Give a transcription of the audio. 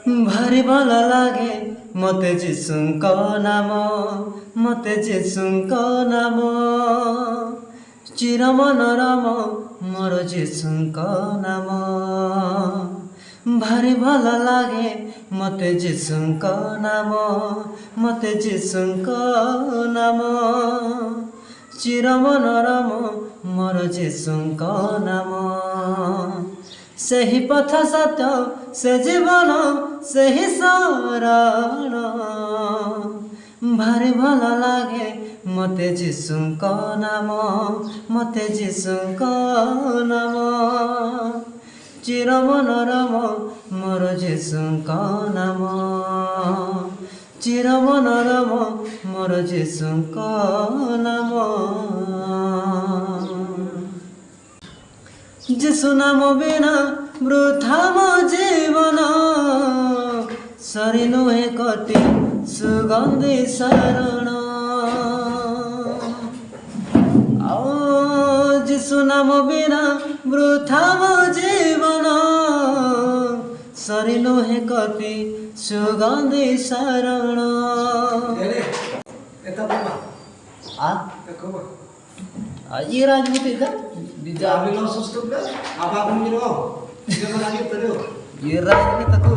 भारी भल लागे मते जीशुको नाम, मते जीशुको नाम, चिर मनोरम मोर जीशुको नाम। भारी भल लागे मते जीशुको नाम, मते जीशुको नाम, चिर मनोरम मोर जीशुको नाम। सेही पथ सत्य से जीवन सेही शरण, भारी भल लागे मते जीशुको नाम, मते जीशुको नाम, चिर मनोरम मोर जीशुको नाम, चिर मनोरम मोर जीशुको नाम। जीशु नाम बिना वृथा मो जीवन, सरी नुहे कति सुगंधी शरण। जीशु नाम बिना वृथा मो जीवन, सरी नुहे कति सुगंधी शरण। ये राजनीति का ये राजनीति को